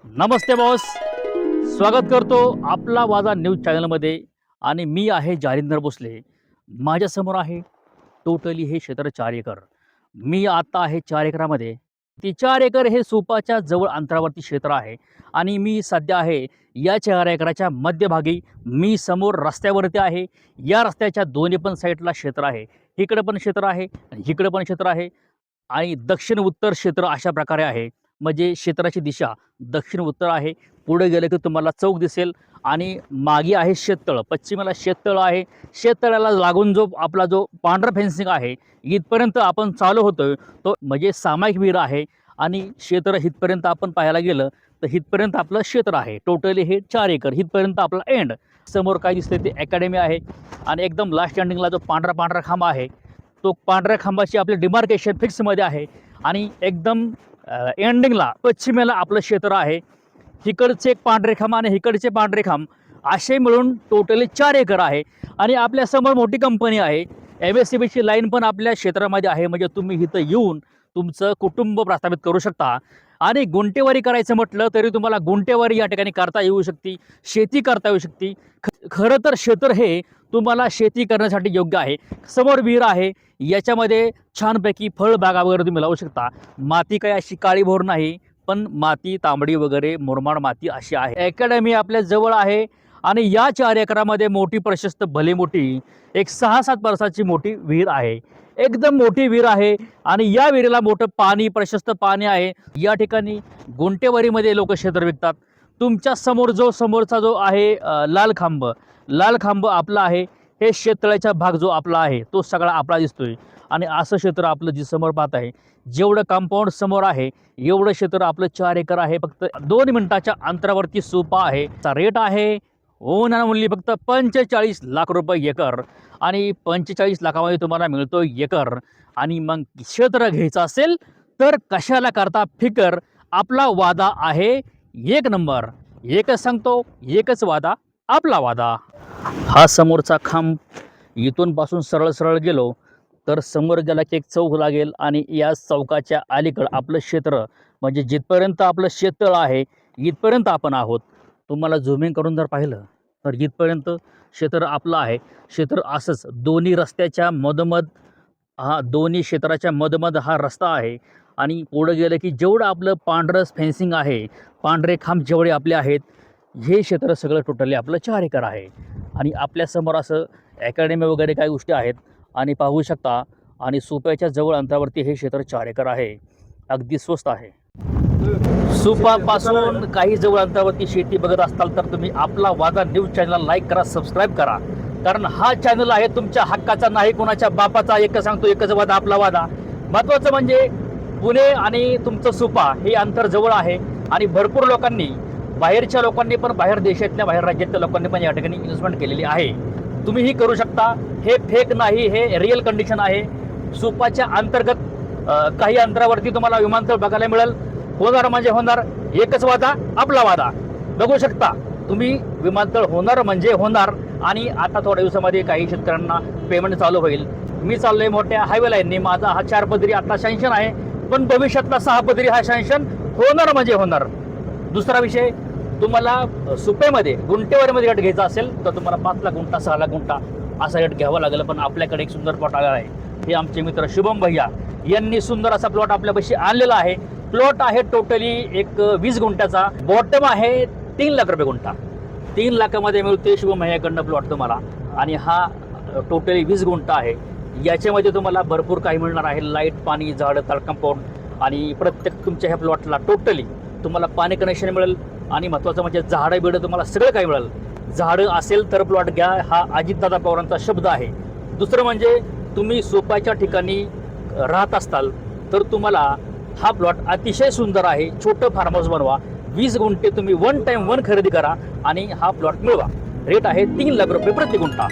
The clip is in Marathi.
नमस्ते बॉस, स्वागत करतो आपला वादा न्यूज चॅनलमध्ये. आणि मी आहे जालिंदर भोसले. माझ्यासमोर आहे टोटली हे क्षेत्र 4 एकर. मी आता आहे 4 एकरामध्ये. ती 4 एकर हे सुपाच्या जवळ अंतरावरती क्षेत्र आहे आणि मी सध्या आहे या 4 एकराच्या मध्यभागी. मी समोर रस्त्यावरती आहे. या रस्त्याच्या दोन्ही पण साईडला क्षेत्र आहे. इकडे पण क्षेत्र आहे आणि इकडे पण क्षेत्र आहे आणि दक्षिण उत्तर क्षेत्र अशा प्रकारे आहे. म्हणजे क्षेत्राची दिशा दक्षिण उत्तर आहे. पुढे गेलं की तुम्हाला चौक दिसेल आणि मागे आहे शेततळ. पश्चिमेला शेततळ आहे. शेततळ्याला लागून जो आपला जो पांढरा फेन्सिंग आहे इथपर्यंत आपण चालू होतोय तो म्हणजे सामायिक विहीर आहे. आणि क्षेत्र इथपर्यंत आपण पाहायला गेलं तर इथपर्यंत आपलं क्षेत्र आहे. टोटली हे 4 एकर. इथपर्यंत आपला एंड. समोर काय दिसते ते अकॅडमी आहे आणि एकदम लास्ट एंडिंगला जो पांढरा पांढरा खांब आहे तो पांढऱ्या खांबाची आपली डिमार्केशन फिक्समध्ये आहे. आणि एकदम एंडिंगला पश्चिमेला आपलं क्षेत्र आहे. इकडचे एक पांढरे खांब आणि इकडचे पांढरे खांब असे मिळून टोटली 4 एकर आहे. आणि आपल्यासमोर मोठी कंपनी आहे. MSCBची लाईन पण आपल्या क्षेत्रामध्ये आहे. म्हणजे तुम्ही इथं येऊन तुमचं कुटुंब प्रस्थापित करू शकता. आणि गुंटेवारी करायचं म्हटलं तरी तुम्हाला गुंटेवारी या ठिकाणी करता येऊ शकते. शेती करता येऊ शकते. खरं तर क्षेत्र हे तुम्हाला शेती करण्यासाठी योग्य आहे. समोर विहीर आहे. याच्यामध्ये छानपैकी फळबागा वगैरे तुम्ही लावू शकता. माती काही अशी काळीभोर नाही, पण माती तांबडी वगैरे मुरमाड माती अशी आहे. अकॅडमी आपल्या जवळ आहे आणि या 4 एकरामध्ये मोठी प्रशस्त भली मोठी एक 6-7 वर्षाची मोठी विहीर आहे. एकदम मोठी विहीर आहे आणि या विहिरीला मोठं पाणी प्रशस्त पाणी आहे. या ठिकाणी गुंटेवारीमध्ये लोक क्षेत्र विकतात. तुमच्या समोर जो समोरचा जो आहे लाल खांब आपला आहे. हे शेततळ्याचा भाग जो आपला आहे तो सगळा आपला दिसतोय. आणि असं क्षेत्र आपलं जे समोर पाहत आहे जेवढं कंपाऊंड समोर आहे एवढं क्षेत्र आपलं 4 एकर आहे. फक्त 2 मिनिटाच्या अंतरावरती सोपा आहे. रेट आहे ओनर ओनली फक्त 45 लाख रुपये एकर. आणि 45 लाखामध्ये तुम्हाला मिळतो एकर. आणि मग क्षेत्र घ्यायचं असेल तर कशाला करता फिकर. आपला वादा आहे 1 नंबर. एकच सांगतो, एकच वादा, आपला वादा. हा समोरचा खांब इथून पासून सरळ सरळ गेलो तर समोर गेला की एक चौक लागेल आणि या चौकाच्या अलीकडं आपलं क्षेत्र म्हणजे जिथपर्यंत आपलं शेततळ आहे इथपर्यंत आपण आहोत. तुम्हाला झूमिंग करून जर पाहिलं तर इथपर्यंत क्षेत्र आपलं आहे. क्षेत्र असंच दोन्ही रस्त्याच्या मधोमध दोन्ही क्षेत्राच्या मधोमध हा रस्ता आहे. आणि पुढं गेलं की जेवढं आपलं पांढरं फेन्सिंग आहे, पांढरे खांब जेवढे आपले आहेत, हे क्षेत्र सगळं टोटली आपलं 4 एकर आहे. आणि आपल्यासमोर असं अकॅडमी वगैरे काही गोष्टी आहेत आणि पाहू शकता. आणि सुप्याच्या जवळ अंतरावरती हे क्षेत्र 4 एकर आहे. अगदी स्वस्त आहे. सुपापासून काही जवळ अंतरावरती शेती बघत असताल तर तुम्ही आपला वादा न्यूज चॅनलला लाईक करा, सबस्क्राईब करा. कारण हा चॅनल आहे तुमच्या हक्काचा, नाही कोणाच्या बापाचा. एकच सांगतो, एकच वादा, आपला वादा. महत्त्वाचं म्हणजे पुणे आणि तुमचं सुपा हे अंतर जवळ आहे. आणि भरपूर लोकांनी, बाहेरच्या लोकांनी पण, बाहेर देशातल्या, बाहेर राज्यातल्या लोकांनी पण या ठिकाणी इन्व्हेस्टमेंट केलेली आहे. तुम्हीही करू शकता. हे फेक नाही, हे रिअल कंडिशन आहे. सुपाच्या अंतर्गत काही अंतरावरती तुम्हाला विमानतळ बघायला मिळेल. होणार म्हणजे होणार, एकच वादा, आपला वादा. बघू शकता तुम्ही, विमानतळ होणार म्हणजे होणार. आणि आता थोड्या दिवसामध्ये काही शेतकऱ्यांना पेमेंट चालू होईल. मी चाललोय मोठ्या हायवे लाईनने. माझा हा 4 पदरी आता सँक्शन आहे, पण भविष्यातला 6 पदरी हा सँक्शन होणार म्हणजे होणार. दुसरा विषय, तुम्हाला सुपेमध्ये गुंटेवारीमध्ये गट घ्यायचा असेल तर तुम्हाला 5 लाख गुंठा, 6 लाख गुंठा असा गट घ्यावा लागेल. पण आपल्याकडे एक सुंदर प्लॉट आलेला आहे. हे आमचे मित्र शुभम भैया यांनी सुंदर असा प्लॉट आपल्यापाशी आणलेला आहे. प्लॉट आहे टोटली एक 20 गुंठ्याचा. बॉटम आहे 3 लाख रुपये गुंठा. 3 लाखामध्ये मिळते शुभम भैयाकडनं प्लॉट तुम्हाला. आणि हा टोटली 20 गुंठा आहे. याच्यामध्ये तुम्हाला भरपूर काही मिळणार आहे. लाईट, पाणी, झाडं, तळ, कंपाऊंड. आणि प्रत्येक तुमच्या ह्या प्लॉटला टोटली तुम्हाला पाणी कनेक्शन मिळेल. आणि महत्त्वाचं म्हणजे झाडं बिडं तुम्हाला सगळं काही मिळेल. झाडं असेल तर प्लॉट घ्या, हा अजितदादा पवारांचा शब्द आहे. दुसरं म्हणजे तुम्ही सोपाच्या ठिकाणी राहत असताल तर तुम्हाला हा प्लॉट अतिशय सुंदर आहे. छोटं फार्म हाऊस बनवा. 20 गुंठे तुम्ही 1 टाइम 1 खरेदी करा आणि हा प्लॉट मिळवा. रेट आहे 3 लाख रुपये प्रति गुंठा.